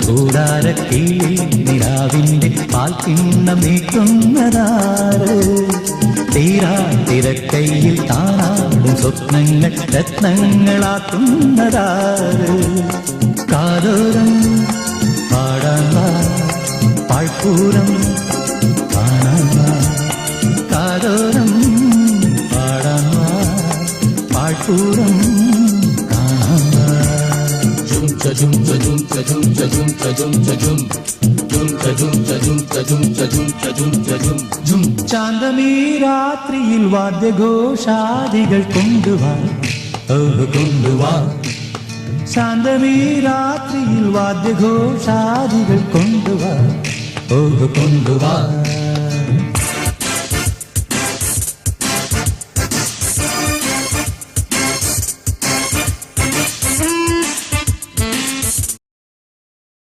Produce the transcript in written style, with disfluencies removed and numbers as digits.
ആകാശകൂടാരക്കീഴിൽ നിലാവിന്റെ പാൽക്കിണ്ണം നീക്കുന്നതാറ് തീരാതിരക്കൈയിൽ താനാടും സ്വപ്നങ്ങൾ രത്നങ്ങളാക്കുന്നതാറ് കാതോരം പാടാൻ വാ പാഴ്പൂരം കാണാൻ വാ കാതോരം പാടാൻ വാ പാഴ്പൂരം കാണാൻ വാ ചാന്തമീ രാത്രിയിൽ വാദ്യഘോഷാദികൾ കൊണ്ടുവാ കൊണ്ടുവാ ശാന്തമീ രാത്രിയിൽ വാദ്യഘോഷാദികൾ കൊണ്ടുവാ കൊണ്ടുവാ